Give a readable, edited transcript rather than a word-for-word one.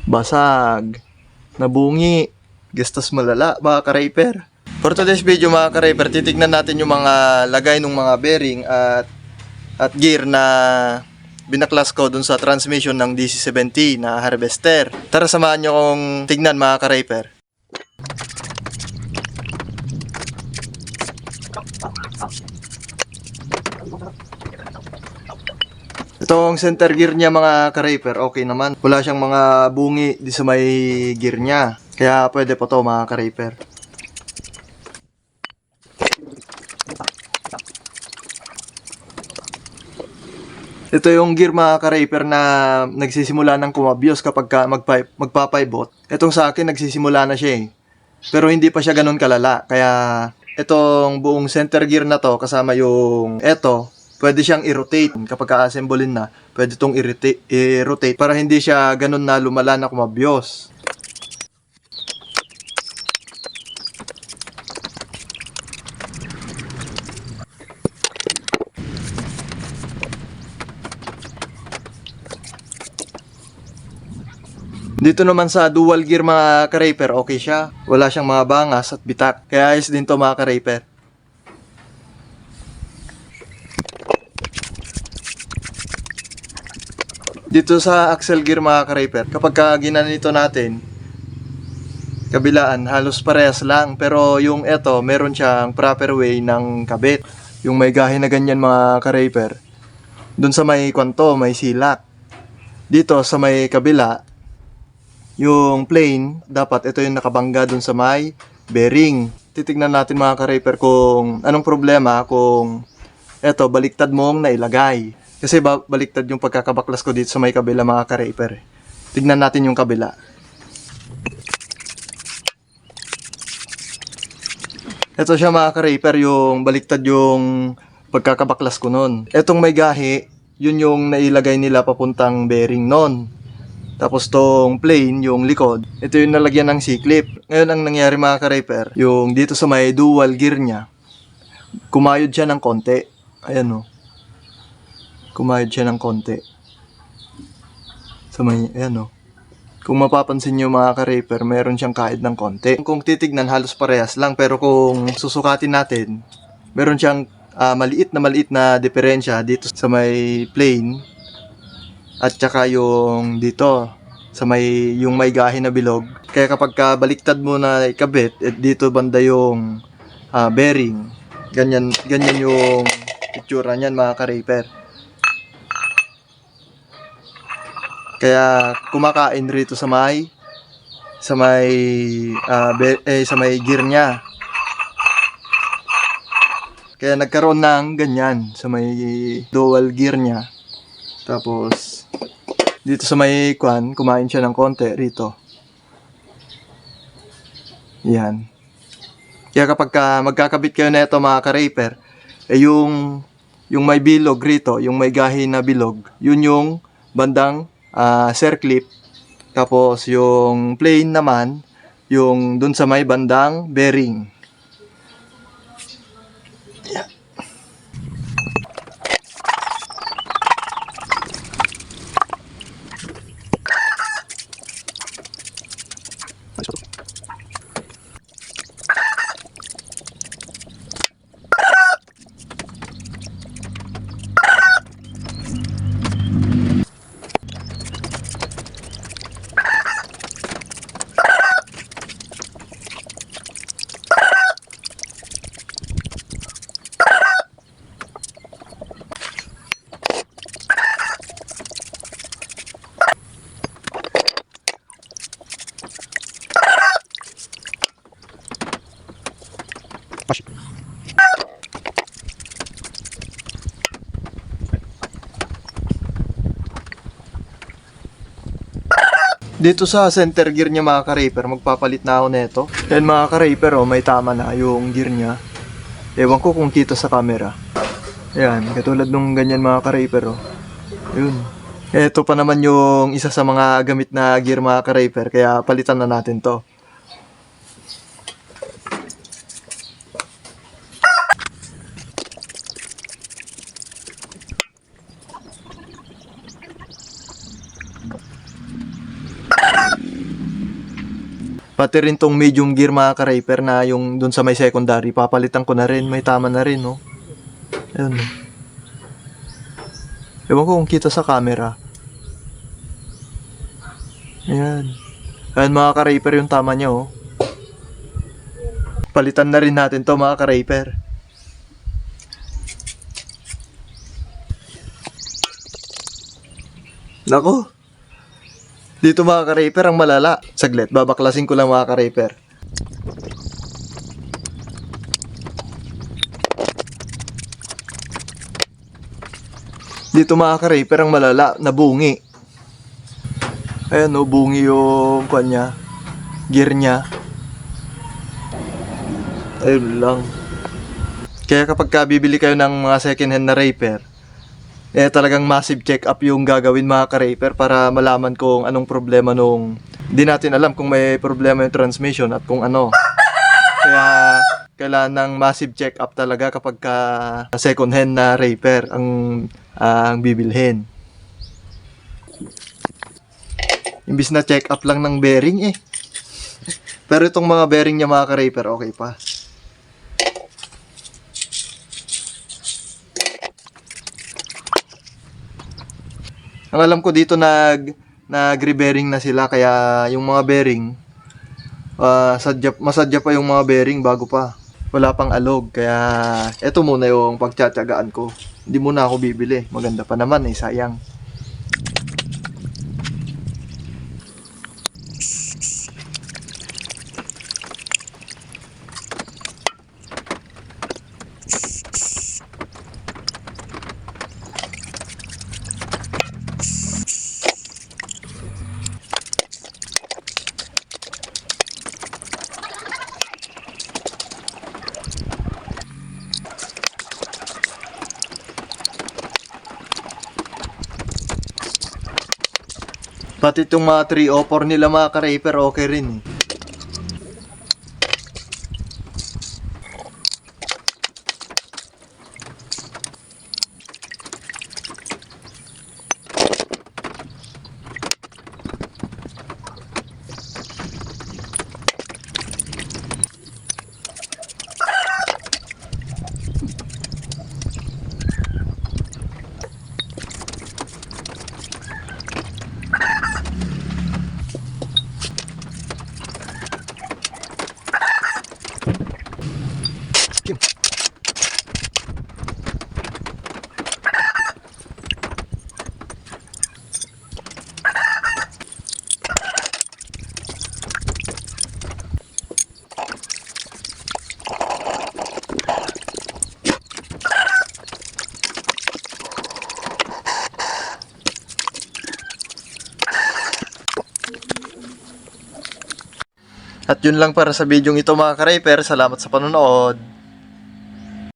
Basag. Nabungi. Gastos malala mga ka-Rayper. For today's video mga ka-Rayper, titignan natin yung mga lagay ng mga bearing at gear na binaklas ko dun sa transmission ng DC-70 na harvester. Tara samahan nyo kong tignan mga ka-Rayper. Itong center gear niya mga ka-Rayper, okay naman. Wala siyang mga bungi di sa may gear niya. Kaya pwede po to mga ka-Rayper. Ito yung gear mga ka-Rayper na nagsisimula ng kumabyos kapag magpapibot. Itong sa akin nagsisimula na siya eh. Pero hindi pa siya ganun kalala. Kaya itong buong center gear na to kasama yung pwede siyang i-rotate. Kapag ka-assemblein na, pwede itong i-rotate para hindi siya ganun na lumala na kumabyos. Dito naman sa dual gear mga ka-Rayper, okay siya. Wala siyang mga bangas at bitak. Kaya ayos din to mga ka-Rayper. Dito sa axle gear mga ka-Rayper, kapag ginanito natin, kabilaan, halos parehas lang. Pero yung meron siyang proper way ng kabit. Yung may gahi na ganyan mga ka-Rayper. Dun sa may kwanto, may silak. Dito sa may kabila, yung plane, dapat ito yung nakabangga dun sa may bearing. Titignan natin mga ka-Rayper kung anong problema kung baliktad mong nailagay. Kasi baliktad yung pagkakabaklas ko dito sa may kabila mga ka-Rayper. Tignan natin yung kabila. Ito siya mga ka-Rayper, yung baliktad yung pagkakabaklas ko nun. Etong may gahi, yun yung nailagay nila papuntang bearing nun. Tapos tong plane, yung likod, ito yung nalagyan ng C-clip. Ngayon ang nangyari mga ka-Rayper, yung dito sa may dual gear niya, kumayod siya ng konti. Ayan o. Kumayod siya ng konti. Sa may, ayan o. Kung mapapansin nyo mga ka-Rayper, meron siyang kahid ng konti. Kung titignan, halos parehas lang. Pero kung susukatin natin, meron siyang maliit na diferensya dito sa may plane. At saka yung dito, sa yung may gahi na bilog. Kaya kapag baliktad mo na ikabit, dito banda yung bearing. Ganyan yung itsura niyan mga ka-Rayper. Kaya kumakain rito sa may gear niya. Kaya nagkaroon ng ganyan sa may dual gear niya. Tapos dito sa may kumain siya ng konti rito. Yan. Kaya kapag magkakabit kayo na ito mga ka-Rayper, yung may bilog rito, yung may gahi na bilog, yun yung bandang circlip. Tapos yung plane naman, yung dun sa may bandang bearing. Yan. Dito sa center gear niya mga ka-Rayper, magpapalit na ako nito. Yan mga ka-Rayper, may tama na yung gear niya. Ewan ko kung kita sa camera. Yan, katulad nung ganyan mga ka-Rayper. Yun. Ito pa naman yung isa sa mga gamit na gear mga ka-Rayper, kaya palitan na natin to. Pati rin tong medium gear mga ka-Rayper na yung dun sa may secondary, papalitan ko na rin. May tama na rin, no? Ayun. Ewan ko kung kita sa camera. Ayan. Ayan mga ka-Rayper yung tama niya, oh. Palitan na rin natin to mga ka-Rayper. Nako. Dito mga ka-Rayper ang malala. Saglit, babaklasin ko lang mga ka-Rayper. Dito mga ka-Rayper ang malala, nabungi. Ayan, no, bungi yung kanya, gear niya. Ayun lang. Kaya kapag bibili kayo ng mga second hand na Rayper, talagang massive check up yung gagawin mga ka-Rayper para malaman kung anong problema nung di natin alam kung may problema yung transmission at kung ano. Kaya kailangan ng massive check up talaga kapag second hand na Rayper ang bibilhin. Imbis na check up lang ng bearing eh. Pero itong mga bearing niya mga ka-Rayper okay pa. Ang alam ko dito nag-rebearing na sila kaya yung mga bearing masadya pa yung mga bearing bago pa. Wala pang alog kaya eto muna yung pagtsatsagaan ko. Hindi muna ako bibili. Maganda pa naman eh, sayang. Pati itong mga 304 nila mga ka-Rayper okay rin eh. At yun lang para sa video ito mga ka-Rayper. Salamat sa panonood.